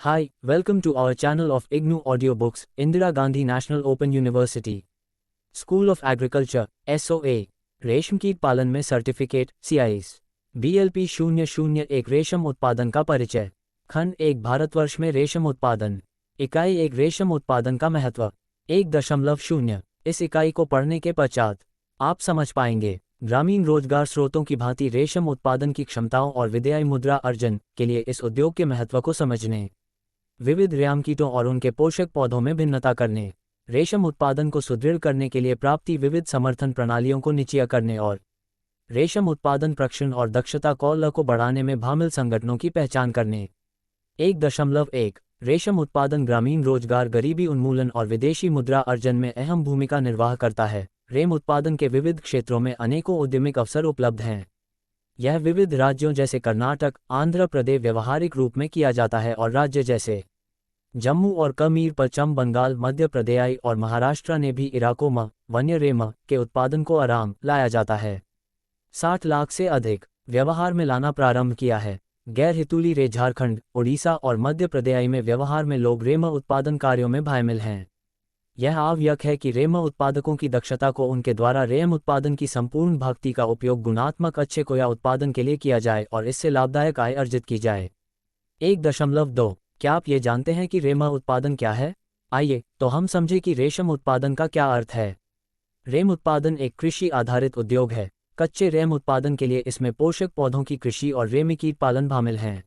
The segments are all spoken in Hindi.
Hi, welcome to our channel of IGNOU Audiobooks, Indira Gandhi National Open University. School of Agriculture, SOA. रेशम कीट पालन में सर्टिफिकेट, CIS. BLP 001 रेशम उत्पादन का परिचय. खंड 1 भारतवर्ष में रेशम उत्पादन. इकाई 1 रेशम उत्पादन का महत्व. 1.0 इस इकाई को पढ़ने के पश्चात आप समझ पाएंगे. ग्रामीण रोजगार स्रोतों की भांति रेशम उत्पादन की क्षमताओं और विदेशी मुद्रा अर्जन के लिए इस उद्योग के महत्व को समझने. विविध रेशम कीटों और उनके पोषक पौधों में भिन्नता करने. रेशम उत्पादन को सुदृढ़ करने के लिए प्राप्ति विविध समर्थन प्रणालियों को निश्चय करने और रेशम उत्पादन प्रशिक्षण और दक्षता कौशल को बढ़ाने में शामिल संगठनों की पहचान करने. 1.1 रेशम उत्पादन ग्रामीण रोजगार गरीबी उन्मूलन और विदेशी मुद्रा अर्जन में अहम भूमिका निर्वाह करता है. रेशम उत्पादन के विविध क्षेत्रों में अनेकों उद्यमिक अवसर उपलब्ध हैं. यह विविध राज्यों जैसे कर्नाटक, आंध्र प्रदेश व्यावहारिक रूप में किया जाता है और राज्य जैसे जम्मू और कश्मीर, पश्चिम बंगाल, मध्य प्रदेश और महाराष्ट्र ने भी इलाकों में वन्य रेशम के उत्पादन को आराम लाया जाता है. 60 लाख से अधिक व्यवहार में लाना प्रारंभ किया है. गैर हितूली रे झारखंड, उड़ीसा और मध्य प्रदेश में व्यवहार में लोग रेशम उत्पादन कार्यों में शामिल हैं. यह आवश्यक है कि रेशम उत्पादकों की दक्षता को उनके द्वारा रेशम उत्पादन की संपूर्ण भागती का उपयोग गुणात्मक अच्छे कोया उत्पादन के लिए किया जाए और इससे लाभदायक आय अर्जित की जाए. 1.2 क्या आप ये जानते हैं कि रेशम उत्पादन क्या है? आइए तो हम समझें कि रेशम उत्पादन का क्या अर्थ है. रेशम उत्पादन एक कृषि आधारित उद्योग है. कच्चे रेशम उत्पादन के लिए इसमें पोषक पौधों की कृषि और रेशम कीट पालन शामिल हैं.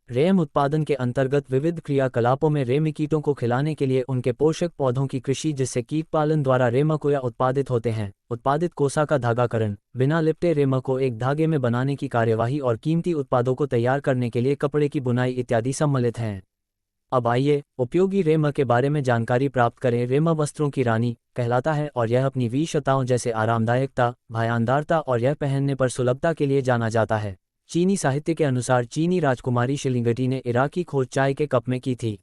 रेशम उत्पादन के अंतर्गत विविध क्रियाकलापों में रेशम कीटों को खिलाने के लिए उनके पोषक पौधों की कृषि जिससे कीट पालन द्वारा रेशम कोया उत्पादित होते हैं, उत्पादित कोसा का धागाकरण, बिना लिपटे रेशम को एक धागे में बनाने की कार्यवाही और कीमती उत्पादों को तैयार करने के लिए कपड़े की बुनाई इत्यादि सम्मिलित हैं. अब आइए उपयोगी रेशम के बारे में जानकारी प्राप्त करें. रेशम वस्त्रों की रानी कहलाता है और यह अपनी विशेषताओं जैसे आरामदायकता, भायांदारता और यह पहनने पर सुलभता के लिए जाना जाता है. चीनी साहित्य के अनुसार चीनी राजकुमारी शिलिंगटी ने इराकी खोज चाय के कप में की थी.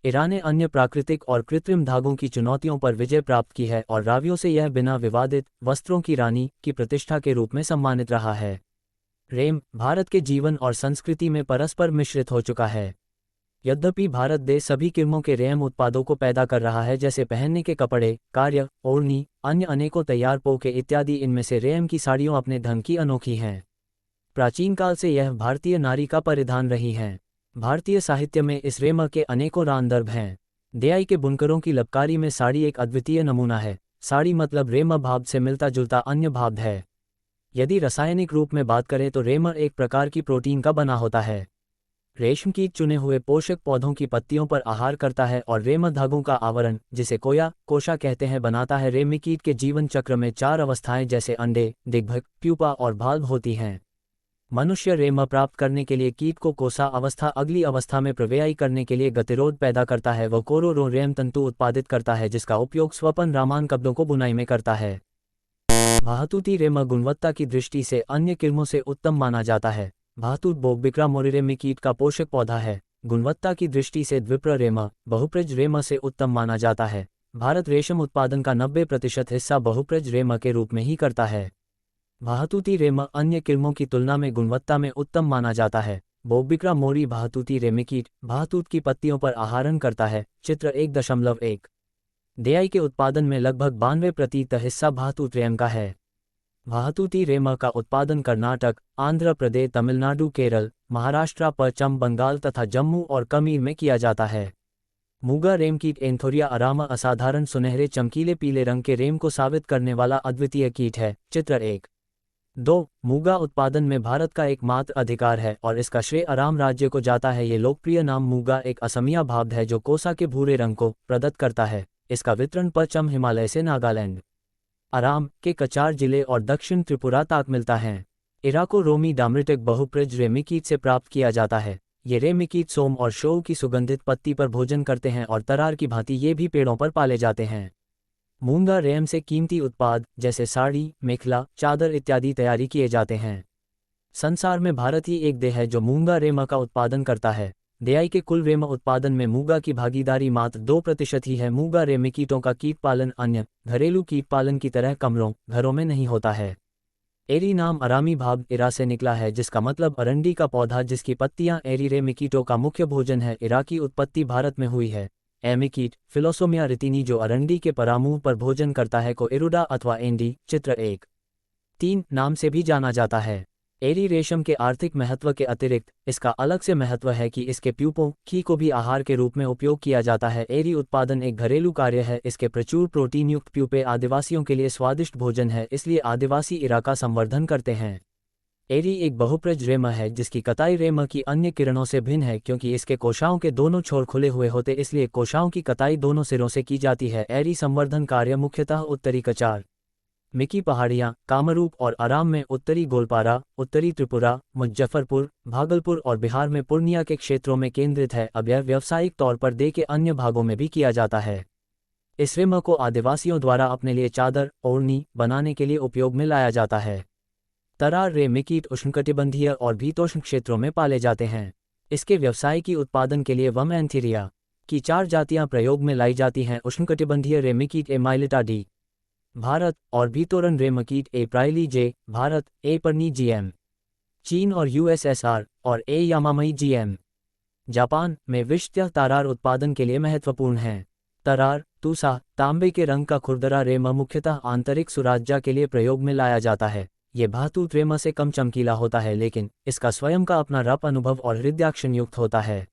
ईरान ने अन्य प्राकृतिक और कृत्रिम धागों की चुनौतियों पर विजय प्राप्त की है और रावियों से यह बिना विवादित वस्त्रों की रानी की प्रतिष्ठा के रूप में सम्मानित रहा है. रेशम भारत के जीवन और संस्कृति में परस्पर मिश्रित हो चुका है. यद्यपि भारत देश सभी किस्मों के रेशम उत्पादों को पैदा कर रहा है जैसे पहनने के कपड़े, कार्य, ओढ़नी, अन्य अनेकों तैयार पोके इत्यादि, इनमें से रेशम की साड़ियों अपने ढंग की अनोखी हैं. प्राचीन काल से यह भारतीय नारी का परिधान रही हैं. भारतीय साहित्य में इस रेशम के अनेकों संदर्भ हैं. देयाई के बुनकरों की लबकारी में साड़ी एक अद्वितीय नमूना है. साड़ी मतलब रेशम भाव से मिलता जुलता अन्य भाव है. यदि रासायनिक रूप में बात करें तो रेशम एक प्रकार की प्रोटीन का बना होता है. रेशम कीट चुने हुए पोषक पौधों की पत्तियों पर आहार करता है और रेशम धागों का आवरण, जिसे कोशा कहते हैं, बनाता है. रेशम कीट के जीवन चक्र में 4 अवस्थाएं जैसे अंडे, दिग्भक, प्यूपा और भाल्व होती हैं. मनुष्य रेशम प्राप्त करने के लिए कीट को कोसा अवस्था अगली अवस्था में प्रवेश करने के लिए गतिरोध पैदा करता है. वह कोरोरो रेशम तंतु उत्पादित करता है जिसका उपयोग स्वपन रामान कपड़ों को बुनाई में करता है. भातुती रेशम गुणवत्ता की दृष्टि से अन्य किस्मों से उत्तम माना जाता है. भातुत बोगबिक्रा मोरिरेमी कीट का पोषक पौधा है. गुणवत्ता की दृष्टि से द्विप्र रेशम बहुप्रज रेशम से उत्तम माना जाता है. भारत रेशम उत्पादन का 90% हिस्सा बहुप्रज रेशम के रूप में ही करता है. भातुती रेशम अन्य किस्मों की तुलना में गुणवत्ता में उत्तम माना जाता है. बोगबिक्रा मोरी भातुती रेशम कीट भातुत की पत्तियों पर आहारण करता है. चित्र 1.1 देयाई के उत्पादन में लगभग 92% हिस्सा भातुत रेशम का है. भातुती रेशम का उत्पादन कर्नाटक, आंध्र प्रदेश, तमिलनाडु, केरल, महाराष्ट्र, पश्चिम बंगाल तथा जम्मू और कश्मीर में किया जाता है. मूगा रेशम कीट एंथोरिया अरामा असाधारण सुनहरे चमकीले पीले रंग के रेशम को साबित करने वाला अद्वितीय कीट है. चित्र 1.2 मूगा उत्पादन में भारत का एकमात्र अधिकार है और इसका श्रेय अराम राज्य को जाता है. ये लोकप्रिय नाम मूगा एक असमिया भाव है जो कोसा के भूरे रंग को प्रदत्त करता है. इसका वितरण पश्चिम हिमालय से नागालैंड, अराम के कचार जिले और दक्षिण त्रिपुरा तक मिलता है. इराको रोमी डामरिटिक बहुप्रज रेशम कीट से प्राप्त किया जाता है. ये रेशम कीट सोम और शोव की सुगंधित पत्ती पर भोजन करते हैं और तरार की भांति ये भी पेड़ों पर पाले जाते हैं. मूंगा रेशम से कीमती उत्पाद जैसे साड़ी, मेखला, चादर इत्यादि तैयारी किए जाते हैं. संसार में भारत ही एक देश है जो मूंगा रेशम का उत्पादन करता है. देयाई के कुल रेशम उत्पादन में मूंगा की भागीदारी मात्र 2% ही है. मूंगा रेशम कीटों का कीट पालन अन्य घरेलू कीट पालन की तरह कमरों, घरों में नहीं होता है. एरी नाम अरामी भाग इरा से निकला है, जिसका मतलब अरंडी का पौधा जिसकी पत्तियां एरी रे मिकीटो का मुख्य भोजन है। इरा की उत्पत्ति भारत में हुई है। एमिकीट फिलोसोमिया रितिनी जो अरंडी के परामूह पर भोजन करता है को इरुडा अथवा एंडी चित्र 1-3 नाम से भी जाना जाता है। एरी रेशम के आर्थिक महत्व के अतिरिक्त इसका अलग से महत्व है कि इसके प्यूपों की को भी आहार के रूप में उपयोग किया जाता है। एरी उत्पादन एक घरेलू कार्य है। इसके प्रचुर प्रोटीन युक्त प्यूपे आदिवासियों के लिए स्वादिष्ट भोजन है, इसलिए आदिवासी इरा का संवर्धन करते हैं। एरी एक बहुप्रज रेम है जिसकी कताई रेम की अन्य किरणों से भिन्न है, क्योंकि इसके कोशाओं के दोनों छोर खुले हुए होते इसलिए कोशाओं की कताई दोनों सिरों से की जाती है। एरी संवर्धन कार्य मुख्यतः उत्तरी कचार मिकी पहाड़ियाँ, कामरूप और आराम में, उत्तरी गोलपारा, उत्तरी त्रिपुरा, मुजफ्फरपुर, भागलपुर और बिहार में पूर्णिया के क्षेत्रों में केंद्रित है। अब यह व्यावसायिक तौर पर देश के अन्य भागों में भी किया जाता है। इस रेम को आदिवासियों द्वारा अपने लिए चादर ओढ़नी बनाने के लिए उपयोग में लाया जाता है। तरार रे मिकीट उष्णकटिबंधीय और भीतोष्ण क्षेत्रों में पाले जाते हैं। इसके व्यवसायिकी उत्पादन के लिए वम एंथीरिया की 4 जातियां प्रयोग में लाई जाती हैं। उष्णकटिबंधीय रे मिकीट ए माइलिटा डी भारत और भीतोरन रे मिकीट ए प्राइली जे भारत, ए परनी जीएम चीन और यूएसएसआर और ए यामामई जीएम जापान में विश्व तरार उत्पादन के लिए महत्वपूर्ण हैं। तरार तूसा तांबे के रंग का खुरदरा रेम मुख्यतः आंतरिक सुराज्य के लिए प्रयोग में लाया जाता है। ये भातुत रेम से कम चमकीला होता है, लेकिन इसका स्वयं का अपना रप अनुभव और हृदयाक्षण युक्त होता है।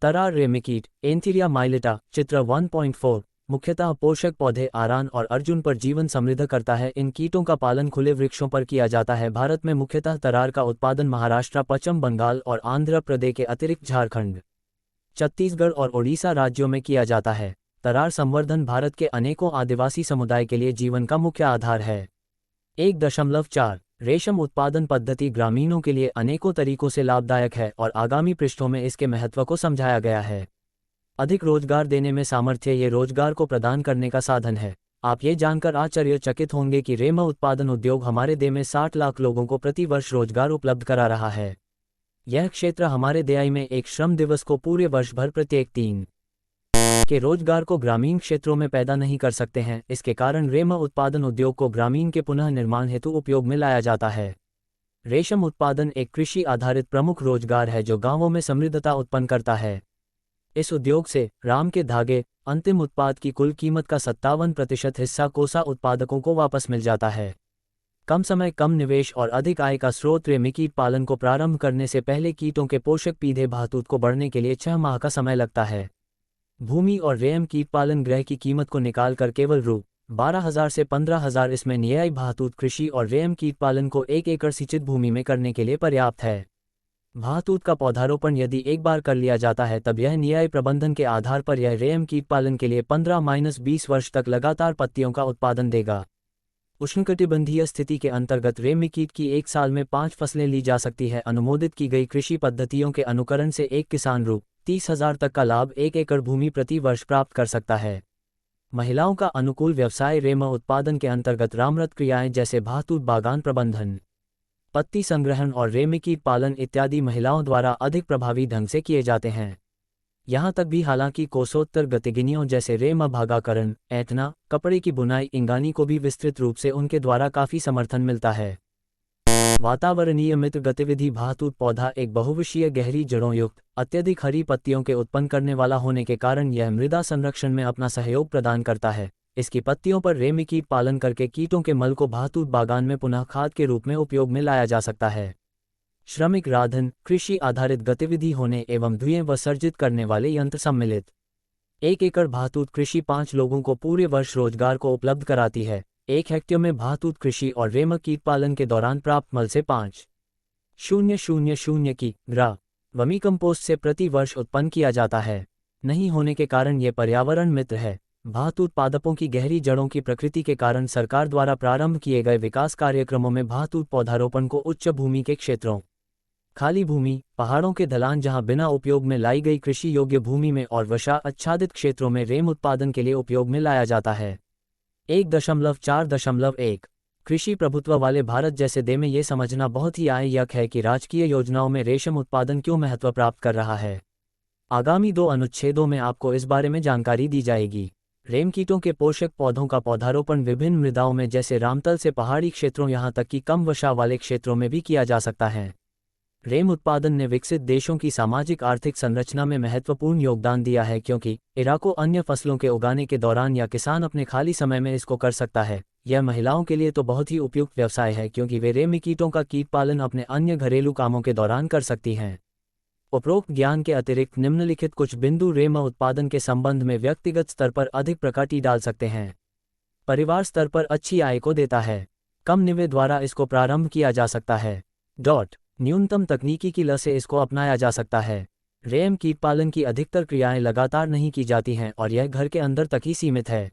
तरार रे मिकीट एंथीरिया माइलिटा चित्र 1.4 मुख्यतः पोषक पौधे आरान और अर्जुन पर जीवन समृद्ध करता है। इन कीटों का पालन खुले वृक्षों पर किया जाता है। भारत में मुख्यतः तरार का उत्पादन महाराष्ट्र, पश्चिम बंगाल और आंध्र प्रदेश के अतिरिक्त झारखंड, छत्तीसगढ़ और ओडिशा राज्यों में किया जाता है। तरार संवर्धन भारत के अनेकों आदिवासी समुदाय के लिए जीवन का मुख्य आधार है। 1.4 रेशम उत्पादन पद्धति ग्रामीणों के लिए अनेकों तरीकों से लाभदायक है और आगामी पृष्ठों में इसके महत्व को समझाया गया है। अधिक रोजगार देने में सामर्थ्य ये रोजगार को प्रदान करने का साधन है। आप ये जानकर आश्चर्यचकित होंगे कि रेम उत्पादन उद्योग हमारे देश में 60 लाख लोगों को प्रति वर्ष रोजगार उपलब्ध करा रहा है। यह क्षेत्र हमारे देश में एक श्रम दिवस को पूरे वर्ष भर प्रत्येक 3 के रोजगार को ग्रामीण क्षेत्रों में पैदा नहीं कर सकते हैं। इसके कारण रेम उत्पादन उद्योग को ग्रामीण के पुनः निर्माण हेतु उपयोग में लाया जाता है। रेशम उत्पादन एक कृषि आधारित प्रमुख रोजगार है जो गांवों में समृद्धता उत्पन्न करता है। इस उद्योग से राम के धागे अंतिम उत्पाद की कुल कीमत का 57% हिस्सा कोसा उत्पादकों को वापस मिल जाता है। कम समय, कम निवेश और अधिक आय का स्रोत रे मिकीट पालन को प्रारंभ करने से पहले कीटों के पोषक पीढ़े भातुत को बढ़ने के लिए 6 माह का समय लगता है। भूमि और रेम कीट पालन गृह की कीमत को निकालकर केवल रु 12,000 से 15,000 इसमें न्यायी भातुत कृषि और रेम कीट पालन को 1 एकड़ सिंचित भूमि में करने के लिए पर्याप्त है। भातूत का पौधारोपण यदि एक बार कर लिया जाता है तब यह न्यायी प्रबंधन के आधार पर यह रेम कीट पालन के लिए 15-20 वर्ष तक लगातार पत्तियों का उत्पादन देगा। उष्णकटिबंधीय स्थिति के अंतर्गत रेम कीट की एक साल में 5 फसलें ली जा सकती है। अनुमोदित की गई कृषि पद्धतियों के अनुकरण से एक किसान रु 30,000 तक का लाभ 1 एकड़ भूमि प्रति वर्ष प्राप्त कर सकता है। महिलाओं का अनुकूल व्यवसाय रेम उत्पादन के अंतर्गत रामरत क्रियाएं जैसे भातूत बागान प्रबंधन, पत्ती संग्रहण और रेम कीट पालन इत्यादि महिलाओं द्वारा अधिक प्रभावी ढंग से किए जाते हैं। यहाँ तक भी हालांकि कोसोत्तर गतिविधियों जैसे रेम भागाकरण, ऐंठना, कपड़े की बुनाई, इंगानी को भी विस्तृत रूप से उनके द्वारा काफी समर्थन मिलता है। वातावरणीय मित्र गतिविधि भातूत पौधा एक बहुविषीय गहरी जड़ों युक्त अत्यधिक हरी पत्तियों के उत्पन्न करने वाला होने के कारण यह मृदा संरक्षण में अपना सहयोग प्रदान करता है। इसकी पत्तियों पर रेमी कीट पालन करके कीटों के मल को भातूत बागान में पुनः खाद के रूप में उपयोग में लाया जा सकता है। श्रमिक राधन कृषि आधारित गतिविधि होने एवं धुएं विसर्जित करने वाले यंत्र सम्मिलित 1 एकड़ भातूत कृषि 5 लोगों को पूरे वर्ष रोजगार को उपलब्ध कराती है। 1 हेक्टेयर में भातूत कृषि और रेम कीट पालन के दौरान प्राप्त मल से 5,000 की ग्रा वर्मी कंपोस्ट से प्रति वर्ष उत्पन्न किया जाता है। नहीं होने के कारण ये पर्यावरण मित्र है। भातूत पादपों की गहरी जड़ों की प्रकृति के कारण सरकार द्वारा प्रारंभ किए गए विकास कार्यक्रमों में भातूत पौधारोपण को उच्च भूमि के क्षेत्रों, खाली भूमि, पहाड़ों के ढलान जहां बिना उपयोग में लाई गई कृषि योग्य भूमि में और वर्षा आच्छादित क्षेत्रों में रेम उत्पादन के लिए उपयोग में लाया जाता है। 1.4.1 कृषि प्रभुत्व वाले भारत जैसे देश में ये समझना बहुत ही आवश्यक है कि राजकीय योजनाओं में रेशम उत्पादन क्यों महत्व प्राप्त कर रहा है। आगामी 2 अनुच्छेदों में आपको इस बारे में जानकारी दी जाएगी। रेम कीटों के पोषक पौधों का पौधारोपण विभिन्न मृदाओं में जैसे रामतल से पहाड़ी क्षेत्रों यहाँ तक कि कम वर्षा वाले क्षेत्रों में भी किया जा सकता है। रेम उत्पादन ने विकसित देशों की सामाजिक आर्थिक संरचना में महत्वपूर्ण योगदान दिया है, क्योंकि इराको अन्य फसलों के उगाने के दौरान या किसान अपने खाली समय में इसको कर सकता है। यह महिलाओं के लिए तो बहुत ही उपयुक्त व्यवसाय है, क्योंकि वे रेमी कीटों का कीट पालन अपने अन्य घरेलू कामों के दौरान कर सकती हैं। उपरोक्त ज्ञान के अतिरिक्त निम्नलिखित कुछ बिंदु रेम उत्पादन के संबंध में व्यक्तिगत स्तर पर अधिक प्रकाटी डाल सकते हैं। परिवार स्तर पर अच्छी आय को देता है। कम निवेश द्वारा इसको प्रारंभ किया जा सकता है। न्यूनतम तकनीकी की लय से इसको अपनाया जा सकता है। रेम कीट पालन की अधिकतर क्रियाएं लगातार नहीं की जाती हैं और यह घर के अंदर तक ही सीमित है।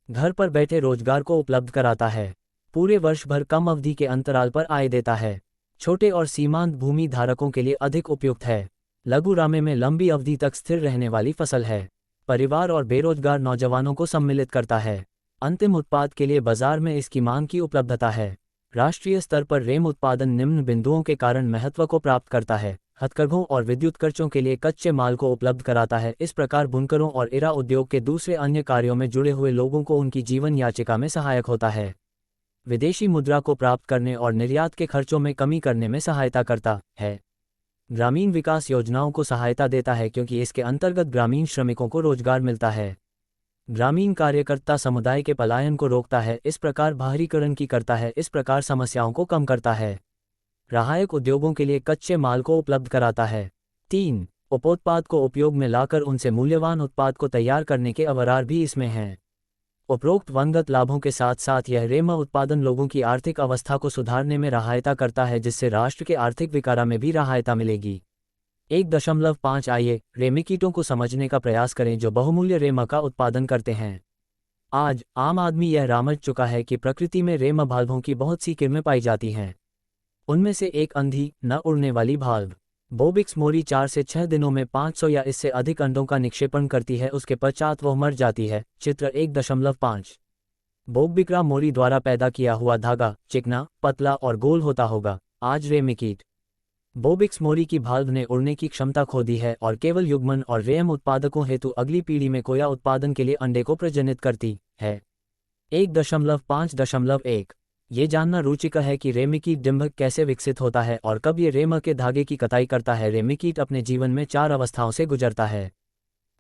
घर पर बैठे रोजगार को उपलब्ध कराता है। पूरे वर्ष भर कम अवधि के अंतराल पर आय देता है। छोटे और सीमांत भूमि धारकों के लिए अधिक उपयुक्त है। लघु रामे में लंबी अवधि तक स्थिर रहने वाली फसल है। परिवार और बेरोजगार नौजवानों को सम्मिलित करता है। अंतिम उत्पाद के लिए बाजार में इसकी मांग की उपलब्धता है। राष्ट्रीय स्तर पर रेम उत्पादन निम्न बिंदुओं के कारण महत्व को प्राप्त करता है। हथकरघों और विद्युत खर्चों के लिए कच्चे माल को उपलब्ध कराता है। इस प्रकार बुनकरों और इरा उद्योग के दूसरे अन्य कार्यों में जुड़े हुए लोगों को उनकी जीवन याचिका में सहायक होता है। विदेशी मुद्रा को प्राप्त करने और निर्यात के खर्चों में कमी करने में सहायता करता है। ग्रामीण विकास योजनाओं को सहायता देता है, क्योंकि इसके अंतर्गत ग्रामीण श्रमिकों को रोजगार मिलता है। ग्रामीण कार्यकर्ता समुदाय के पलायन को रोकता है, इस प्रकार बाहरीकरण की करता है, इस प्रकार समस्याओं को कम करता है। सहायक उद्योगों के लिए कच्चे माल को उपलब्ध कराता है। 3. उपोत्पाद को उपयोग में लाकर उनसे मूल्यवान उत्पाद को तैयार करने के अवसर भी इसमें हैं। उपरोक्त वनगत लाभों के साथ साथ यह रेम उत्पादन लोगों की आर्थिक अवस्था को सुधारने में सहायता करता है, जिससे राष्ट्र के आर्थिक विकास में भी सहायता मिलेगी। 1.5 आइए रेमी कीटों को समझने का प्रयास करें जो बहुमूल्य रेम का उत्पादन करते हैं। आज आम आदमी यह समझ चुका है कि प्रकृति में रेम भाल्वों की बहुत सी किस्में पाई जाती हैं। उनमें से एक अंधी न उड़ने वाली भाल्व बोबिक्स मोरी 4 से 6 दिनों में 500 या इससे अधिक अंडों का निक्षेपण करती है, उसके पश्चात वह मर जाती है। चित्र 1.5। बोबिक्रा मोरी द्वारा पैदा किया हुआ धागा चिकना, पतला और गोल होता होगा। आज रेमी कीट बोबिक्स मोरी की भाल्व ने उड़ने की क्षमता खो दी है और केवल युग्मन और रेम उत्पादकों हेतु अगली पीढ़ी में कोया उत्पादन के लिए अंडे को प्रजनित करती है। 1.5.1 ये जानना रुचिकर है कि रेमी कीट डिंभक कैसे विकसित होता है और कब ये रेम के धागे की कताई करता है। रेमी कीट अपने जीवन में 4 अवस्थाओं से गुजरता है।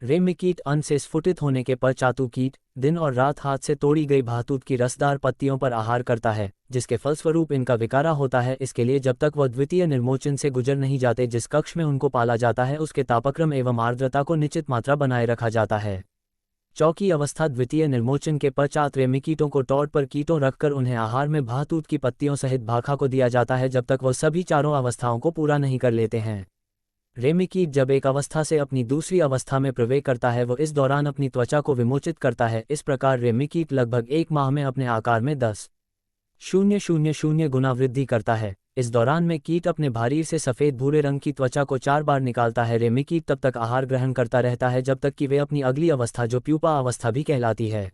रेमी कीट अन्न से स्फुटित होने के पश्चात कीट दिन और रात हाथ से तोड़ी गई भातूत की रसदार पत्तियों पर आहार करता है, जिसके फलस्वरूप इनका विकारा होता है। इसके लिए जब तक वह द्वितीय निर्मोचन से गुजर नहीं जाते, जिस कक्ष में उनको पाला जाता है उसके तापक्रम एवं आर्द्रता को निश्चित मात्रा बनाए रखा जाता है। चौथी अवस्था द्वितीय निर्मोचन के पश्चात रेमी कीटों को टॉड पर कीटों रखकर उन्हें आहार में भातूत की पत्तियों सहित भाखा को दिया जाता है, जब तक वह सभी चारों अवस्थाओं को पूरा नहीं कर लेते हैं। रेमी कीट जब एक अवस्था से अपनी दूसरी अवस्था में प्रवेश करता है, वो इस दौरान अपनी त्वचा को विमोचित करता है। इस प्रकार रेमी कीट लगभग 1 माह में अपने आकार में 10,000 गुना वृद्धि करता है। इस दौरान में कीट अपने भारीर से सफ़ेद भूरे रंग की त्वचा को 4 बार निकालता है। रेमी कीट तब तक आहार ग्रहण करता रहता है जब तक कि वे अपनी अगली अवस्था, जो प्यूपा अवस्था भी कहलाती है,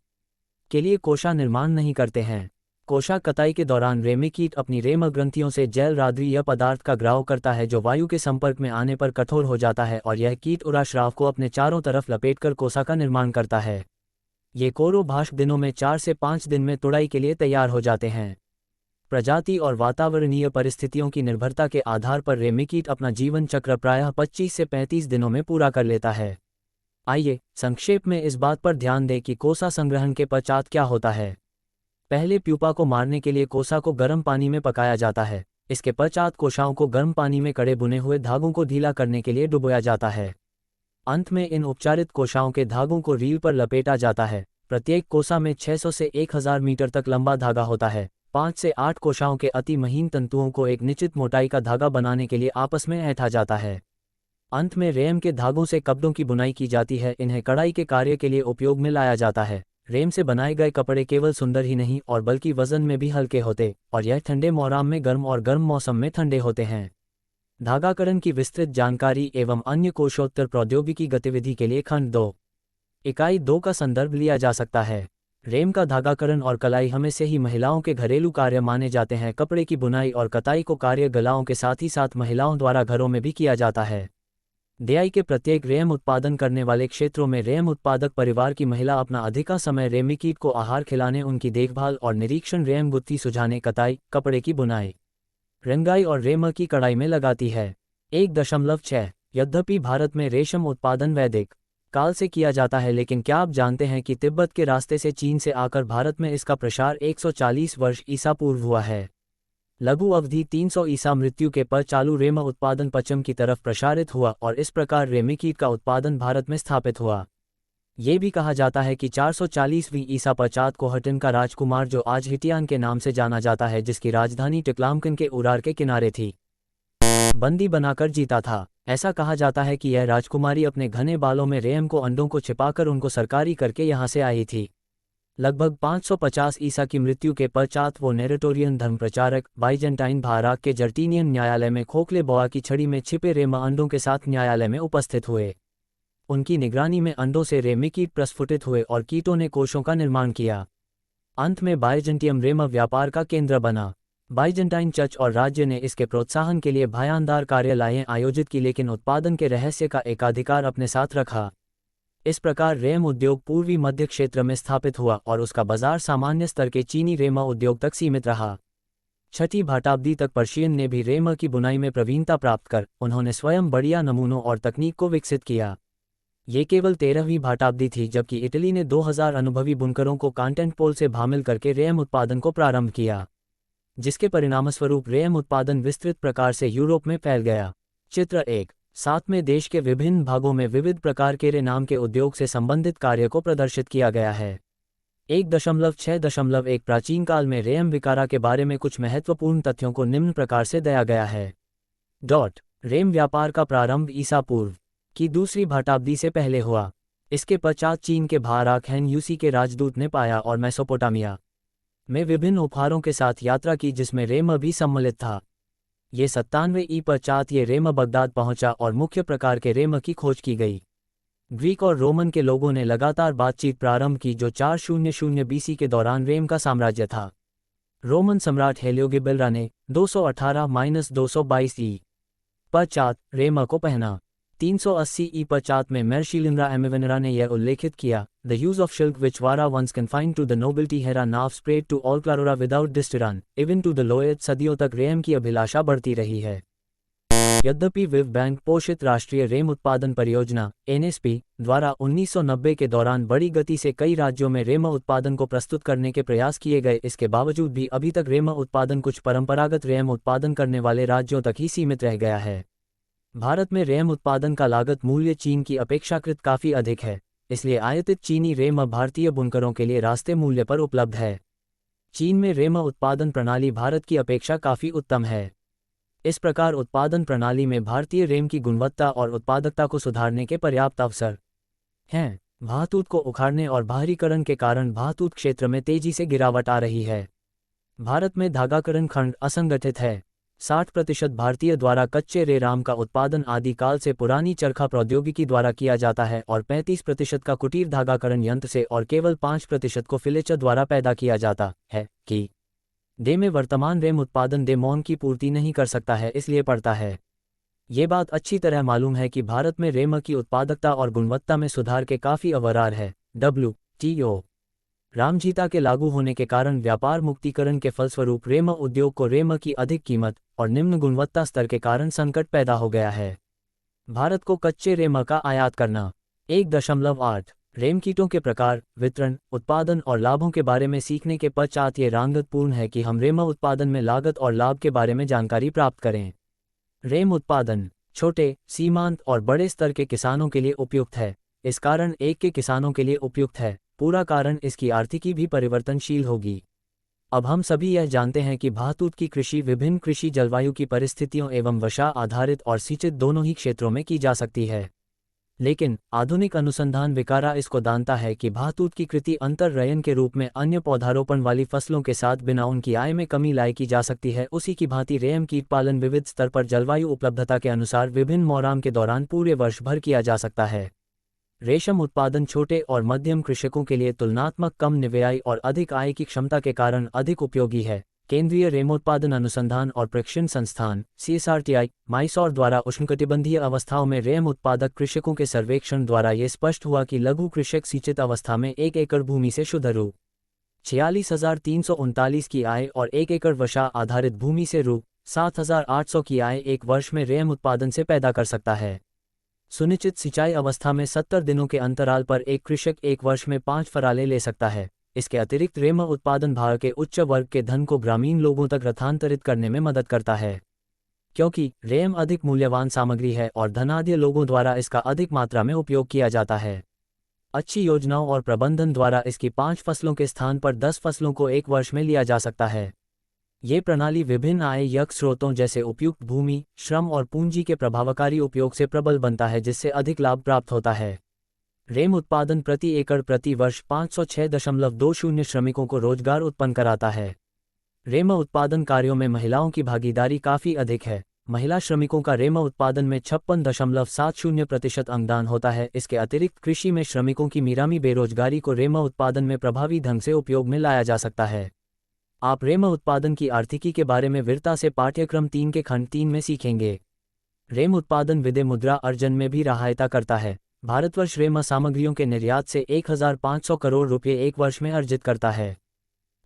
के लिए कोशा निर्माण नहीं करते हैं। कोशा कताई के दौरान रेमी कीट अपनी रेम ग्रंथियों से जैल राद्री या पदार्थ का ग्राव करता है, जो वायु के संपर्क में आने पर कठोर हो जाता है और यह कीट उराश्राव को अपने चारों तरफ लपेटकर कोसा का निर्माण करता है। ये कोरो भाष्क दिनों में 4 से 5 दिन में तुड़ाई के लिए तैयार हो जाते हैं। प्रजाति और वातावरणीय परिस्थितियों की निर्भरता के आधार पर रेमी कीट अपना जीवन चक्र प्रायः 25 से 35 दिनों में पूरा कर लेता है। आइए संक्षेप में इस बात पर ध्यान दें कि कोसा संग्रहण के पश्चात क्या होता है। पहले प्यूपा को मारने के लिए कोसा को गर्म पानी में पकाया जाता है। इसके पश्चात कोशाओं को गर्म पानी में कड़े बुने हुए धागों को ढीला करने के लिए डुबोया जाता है। अंत में इन उपचारित कोशाओं के धागों को रील पर लपेटा जाता है। प्रत्येक कोसा में 600 से 1000 मीटर तक लंबा धागा होता है। 5 से 8 कोशाओं के अति महीन तंतुओं को एक निश्चित मोटाई का धागा बनाने के लिए आपस में ऐंठा जाता है। अंत में रेम के धागों से कपड़ों की बुनाई की जाती है। इन्हें कढ़ाई के कार्य के लिए उपयोग में लाया जाता है। रेम से बनाए गए कपड़े केवल सुंदर ही नहीं और बल्कि वजन में भी हल्के होते और यह ठंडे मौसम में गर्म और गर्म मौसम में ठंडे होते हैं। धागाकरण की विस्तृत जानकारी एवं अन्य कोशोत्तर प्रौद्योगिकी गतिविधि के लिए खंड 2 इकाई 2 का संदर्भ लिया जा सकता है। रेम का धागाकरण और कलाई हमेशा से ही महिलाओं के घरेलू कार्य माने जाते हैं। कपड़े की बुनाई और कताई को कार्य गलाओं के साथ ही साथ महिलाओं द्वारा घरों में भी किया जाता है। देआई के प्रत्येक रेम उत्पादन करने वाले क्षेत्रों में रेम उत्पादक परिवार की महिला अपना अधिका समय रेमी कीट को आहार खिलाने, उनकी देखभाल और निरीक्षण, रेम गुत्ती सुझाने, कताई, कपड़े की बुनाई, रंगाई और रेम की कढ़ाई में लगाती है। 1.6 यद्यपि भारत में रेशम उत्पादन वैदिक काल से किया जाता है, लेकिन क्या आप जानते हैं कि तिब्बत के रास्ते से चीन से आकर भारत में इसका प्रसार 140 वर्ष ईसा पूर्व हुआ है। लघु अवधि 300 ईसा मृत्यु के पर चालू रेम उत्पादन पश्चिम की तरफ प्रसारित हुआ और इस प्रकार रेमी कीट का उत्पादन भारत में स्थापित हुआ। ये भी कहा जाता है कि 440वीं ईसा पश्चात कोहटन का राजकुमार, जो आज हिटियान के नाम से जाना जाता है, जिसकी राजधानी टिक्लामकन के उरार के किनारे थी, बंदी बनाकर जीता था। ऐसा कहा जाता है कि यह राजकुमारी अपने घने बालों में रेम को अंडों को छिपाकर उनको सरकारी करके यहाँ से आई थी। लगभग 550 ईसा की मृत्यु के पश्चात वो नेरेटोरियन धर्मप्रचारक बाइजेंटाइन भाराक के जर्टीनियन न्यायालय में खोखले बोआ की छड़ी में छिपे रेम अंडों के साथ न्यायालय में उपस्थित हुए। उनकी निगरानी में अंडों से रेमी-कीट प्रस्फुटित हुए और कीटों ने कोशों का निर्माण किया। अंत में बाइजेंटियम रेम व्यापार का केंद्र बना। बाइजेंटाइन चर्च और राज्य ने इसके प्रोत्साहन के लिए भयानदार कार्यालयें आयोजित की, लेकिन उत्पादन के रहस्य का एकाधिकार अपने साथ रखा। इस प्रकार रेम उद्योग पूर्वी मध्य क्षेत्र में स्थापित हुआ और उसका बाजार सामान्य स्तर के चीनी रेमा उद्योग तक सीमित रहा। 6वीं शताब्दी तक पर्शियन ने भी रेम की बुनाई में प्रवीणता प्राप्त कर उन्होंने स्वयं बढ़िया नमूनों और तकनीक को विकसित किया। ये केवल 13वीं शताब्दी थी जबकि इटली ने 2000 अनुभवी बुनकरों को कॉन्टेंटपोल से भामिल करके रेम उत्पादन को प्रारंभ किया, जिसके परिणामस्वरूप रेम उत्पादन विस्तृत प्रकार से यूरोप में फैल गया। चित्र 1.7 में देश के विभिन्न भागों में विविध प्रकार के रे नाम के उद्योग से संबंधित कार्य को प्रदर्शित किया गया है। 1.6.1 प्राचीन काल में रेम विकारा के बारे में कुछ महत्वपूर्ण तथ्यों को निम्न प्रकार से दिया गया है। रेम व्यापार का प्रारंभ ईसा पूर्व की 2वीं शताब्दी से पहले हुआ। इसके पश्चात चीन के भाराक हैन यूसी के राजदूत ने पाया और मेसोपोटामिया में विभिन्न उपहारों के साथ यात्रा की, जिसमें रेम भी सम्मिलित था। ये 97 ई पश्चात ये रेम बगदाद पहुंचा और मुख्य प्रकार के रेम की खोज की गई। ग्रीक और रोमन के लोगों ने लगातार बातचीत प्रारंभ की, जो 400 बीसी के दौरान रेम का साम्राज्य था। रोमन सम्राट हेलियोगिबेल्रा ने 218-222 ई पश्चात रेम को पहना। 380 ई पश्चात में मेर्शिलिंद्रा एमेवेनरा ने यह उल्लेखित किया, the use of silk which was once confined to the nobility has now spread to all classes without distinction even to the lowest. सदियों तक रेम की अभिलाषा बढ़ती रही है। यद्यपि विव बैंक पोषित राष्ट्रीय रेम उत्पादन परियोजना एनएसपी द्वारा 1990 के दौरान बड़ी गति से कई राज्यों में रेम उत्पादन को प्रस्तुत करने के प्रयास किए गए, इसके बावजूद भी अभी तक रेम उत्पादन कुछ परंपरागत रेम उत्पादन करने वाले राज्यों तक ही सीमित रह गया है। भारत में रेम उत्पादन का लागत मूल्य चीन की अपेक्षाकृत काफ़ी अधिक है, इसलिए आयातित चीनी रेम भारतीय बुनकरों के लिए रास्ते मूल्य पर उपलब्ध है। चीन में रेम उत्पादन प्रणाली भारत की अपेक्षा काफ़ी उत्तम है। इस प्रकार उत्पादन प्रणाली में भारतीय रेम की गुणवत्ता और उत्पादकता को सुधारने के पर्याप्त अवसर हैं। भातूत को उखाड़ने और बाहरीकरण के कारण भातूत क्षेत्र में तेजी से गिरावट आ रही है। भारत में धागाकरण खंड असंगठित है। 60% भारतीय द्वारा कच्चे रे राम का उत्पादन आदिकाल से पुरानी चरखा प्रौद्योगिकी द्वारा किया जाता है और 35% का कुटीर धागाकरण यंत्र से और केवल 5% को फिलेचर द्वारा पैदा किया जाता है। कि दे में वर्तमान रेम उत्पादन दे मौन की पूर्ति नहीं कर सकता है, इसलिए पड़ता है। ये बात अच्छी तरह मालूम है कि भारत में रेम की उत्पादकता और गुणवत्ता में सुधार के काफ़ी अवरार है। WTO रामजीता के लागू होने के कारण व्यापार मुक्तिकरण के फलस्वरूप रेम उद्योग को रेम की अधिक कीमत और निम्न गुणवत्ता स्तर के कारण संकट पैदा हो गया है। भारत को कच्चे रेम का आयात करना। 1.8 रेम कीटों के प्रकार, वितरण, उत्पादन और लाभों के बारे में सीखने के पश्चात ये रांगतपूर्ण है कि हम रेम उत्पादन में लागत और लाभ के बारे में जानकारी प्राप्त करें। रेम उत्पादन छोटे, सीमांत और बड़े स्तर के किसानों के लिए उपयुक्त है। इस कारण एक के किसानों के लिए उपयुक्त है, पूरा कारण इसकी आर्थिकी भी परिवर्तनशील होगी। अब हम सभी यह जानते हैं कि भातूत की कृषि विभिन्न कृषि जलवायु की परिस्थितियों एवं वर्षा आधारित और सिंचित दोनों ही क्षेत्रों में की जा सकती है। लेकिन आधुनिक अनुसंधान विकारा इसको जानता है कि भातूत की कृषि अंतररयन के रूप में अन्य पौधारोपण वाली फसलों के साथ बिना उनकी आय में कमी लाए की जा सकती है। उसी की भांति रेम कीट पालन विविध स्तर पर जलवायु उपलब्धता के अनुसार विभिन्न मौसम के दौरान पूरे वर्ष भर किया जा सकता है। रेशम उत्पादन छोटे और मध्यम कृषकों के लिए तुलनात्मक कम निव्यायी और अधिक आय की क्षमता के कारण अधिक उपयोगी है। केंद्रीय रेमोत्पादन अनुसंधान और प्रशिक्षण संस्थान CSRTI, माइसौर द्वारा उष्णकटिबंधीय अवस्थाओं में रेम उत्पादक कृषकों के सर्वेक्षण द्वारा ये स्पष्ट हुआ कि लघु कृषक सिंचित अवस्था में 1 एकड़ भूमि से शुद्ध रु 46,339 की आय और 1 एकड़ वर्षा आधारित भूमि से रु 7,800 की आय एक वर्ष में रेम उत्पादन से पैदा कर सकता है। सुनिश्चित सिंचाई अवस्था में 70 दिनों के अंतराल पर एक कृषक एक वर्ष में 5 फराले ले सकता है। इसके अतिरिक्त रेम उत्पादन भारत के उच्च वर्ग के धन को ग्रामीण लोगों तक हस्तांतरित करने में मदद करता है, क्योंकि रेम अधिक मूल्यवान सामग्री है और धनाढ्य लोगों द्वारा इसका अधिक मात्रा में उपयोग किया जाता है। अच्छी योजनाओं और प्रबंधन द्वारा इसकी 5 फसलों के स्थान पर 10 फसलों को एक वर्ष में लिया जा सकता है। ये प्रणाली विभिन्न आय स्रोतों जैसे उपयुक्त भूमि, श्रम और पूंजी के प्रभावकारी उपयोग से प्रबल बनता है, जिससे अधिक लाभ प्राप्त होता है। रेम उत्पादन प्रति एकड़ प्रति वर्ष 506.20 श्रमिकों को रोजगार उत्पन्न कराता है। रेम उत्पादन कार्यों में महिलाओं की भागीदारी काफ़ी अधिक है। महिला श्रमिकों का रेम उत्पादन में 56.70% अंगदान होता है। इसके अतिरिक्त कृषि में श्रमिकों की मीरामी बेरोजगारी को रेम उत्पादन में प्रभावी ढंग से उपयोग में लाया जा सकता है। आप रेम उत्पादन की आर्थिकी के बारे में विस्तार से पाठ्यक्रम 3 के खंड 3 में सीखेंगे। रेम उत्पादन विदेशी मुद्रा अर्जन में भी सहायता करता है। भारतवर्ष रेम सामग्रियों के निर्यात से 1,500 करोड़ रुपये एक वर्ष में अर्जित करता है।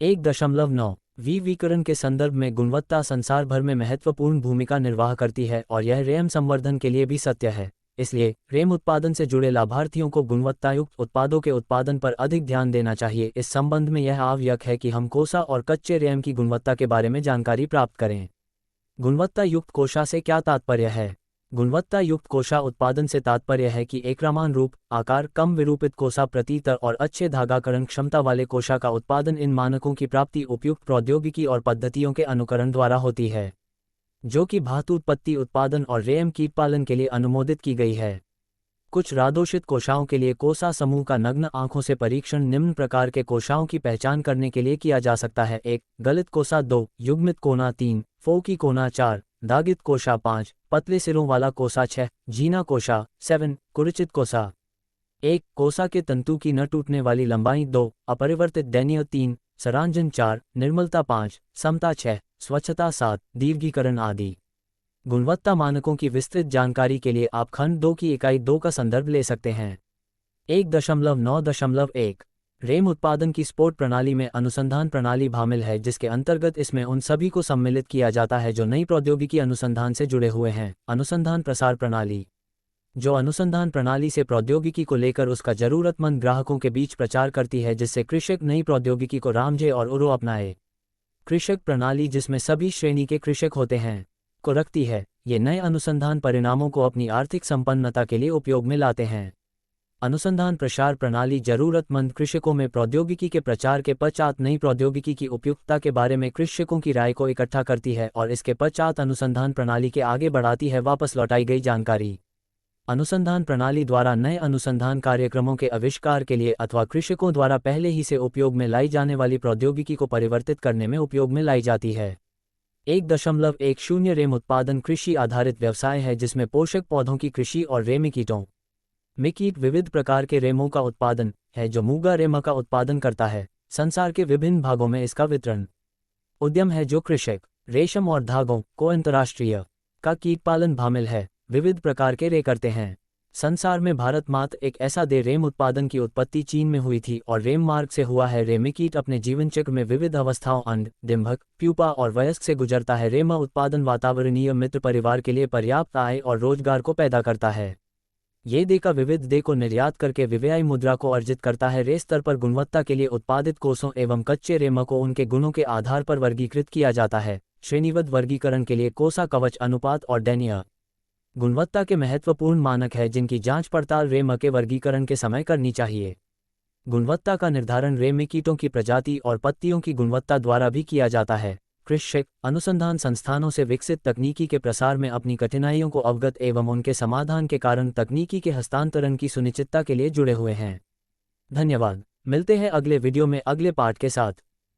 1.9 विविकरण के संदर्भ में गुणवत्ता संसार भर में महत्वपूर्ण भूमिका निर्वाह करती है और यह रेम संवर्धन के लिए भी सत्य है। इसलिए रेम उत्पादन से जुड़े लाभार्थियों को गुणवत्तायुक्त उत्पादों के उत्पादन पर अधिक ध्यान देना चाहिए। इस संबंध में यह आवश्यक है कि हम कोसा और कच्चे रेम की गुणवत्ता के बारे में जानकारी प्राप्त करें। गुणवत्ता युक्त कोसा से क्या तात्पर्य है? गुणवत्ता युक्त कोसा उत्पादन से तात्पर्य है कि एकसमान रूप, आकार, कम विरूपित कोसा प्रतितर और अच्छे धागाकरण क्षमता वाले कोसा का उत्पादन इन मानकों की प्राप्ति उपयुक्त प्रौद्योगिकी और पद्धतियों के अनुकरण द्वारा होती है, जो कि धातु उत्पत्ति उत्पादन और रेम कीट पालन के लिए अनुमोदित की गई है। कुछ रादोषित कोशाओं के लिए कोसा समूह का नग्न आंखों से परीक्षण निम्न प्रकार के कोशाओं की पहचान करने के लिए किया जा सकता है। 1. गलित कोसा 2. युग्मित कोना 3. फोकी कोना 4. दागित कोशा 5. पतले सिरों वाला कोसा 6. झीना कोशा 7. कुरचित कोसा 1. कोसा के तंतु की न टूटने वाली लंबाई 2. अपरिवर्तित दैन्य 3. सरांजन 4. निर्मलता 5. समता 6. स्वच्छता 7. दीर्घीकरण आदि। गुणवत्ता मानकों की विस्तृत जानकारी के लिए आप खंड 2 की इकाई 2 का संदर्भ ले सकते हैं। 1.9.1 रेम उत्पादन की स्पोर्ट प्रणाली में अनुसंधान प्रणाली शामिल है, जिसके अंतर्गत इसमें उन सभी को सम्मिलित किया जाता है जो नई प्रौद्योगिकी अनुसंधान से जुड़े हुए हैं। अनुसंधान प्रसार प्रणाली, जो अनुसंधान प्रणाली से प्रौद्योगिकी को लेकर उसका जरूरतमंद ग्राहकों के बीच प्रचार करती है, जिससे कृषक नई प्रौद्योगिकी को रामझे और उरो अपनाए। कृषक प्रणाली, जिसमें सभी श्रेणी के कृषक होते हैं, को रखती है। ये नए अनुसंधान परिणामों को अपनी आर्थिक संपन्नता के लिए उपयोग में लाते हैं। अनुसंधान प्रसार प्रणाली जरूरतमंद कृषकों में प्रौद्योगिकी के प्रचार के पश्चात नई प्रौद्योगिकी की उपयुक्तता के बारे में कृषकों की राय को इकट्ठा करती है और इसके पश्चात अनुसंधान प्रणाली के आगे बढ़ाती है वापस लौटाई गई जानकारी। अनुसंधान प्रणाली द्वारा नए अनुसंधान कार्यक्रमों के आविष्कार के लिए अथवा कृषकों द्वारा पहले ही से उपयोग में लाई जाने वाली प्रौद्योगिकी को परिवर्तित करने में उपयोग में लाई जाती है। 1.10 रेम उत्पादन कृषि आधारित व्यवसाय है, जिसमें पोषक पौधों की कृषि और रेमी कीटों में कीट विविध प्रकार के रेमों का उत्पादन है, जो मूंगा रेमा का उत्पादन करता है। संसार के विभिन्न भागों में इसका वितरण उद्यम है, जो कृषक रेशम और धागों को अंतर्राष्ट्रीय का कीट पालन शामिल है, विविध प्रकार के रे करते हैं। संसार में भारत मात्र एक ऐसा दे रेम उत्पादन की उत्पत्ति चीन में हुई थी और रेम मार्ग से हुआ है। रेमी कीट अपने जीवन चक्र में विविध अवस्थाओं अंड, डिंभक, प्यूपा और वयस्क से गुजरता है। रेमा उत्पादन वातावरणीय मित्र परिवार के लिए पर्याप्त आय और रोजगार को पैदा करता है। ये दे का विविध दे को निर्यात करके विव्यायी मुद्रा को अर्जित करता है। रे स्तर पर गुणवत्ता के लिए उत्पादित कोसों एवं कच्चे रेमा को उनके गुणों के आधार पर वर्गीकृत किया जाता है। श्रेणीबद्ध वर्गीकरण के लिए कोसा कवच अनुपात और दैन्य गुणवत्ता के महत्वपूर्ण मानक है, जिनकी जांच पड़ताल रेम के वर्गीकरण के समय करनी चाहिए। गुणवत्ता का निर्धारण रेमी कीटों की प्रजाति और पत्तियों की गुणवत्ता द्वारा भी किया जाता है। कृषक अनुसंधान संस्थानों से विकसित तकनीकी के प्रसार में अपनी कठिनाइयों को अवगत एवं उनके समाधान के कारण तकनीकी के हस्तांतरण की सुनिश्चितता के लिए जुड़े हुए हैं। धन्यवाद। मिलते हैं अगले वीडियो में अगले पार्ट के साथ।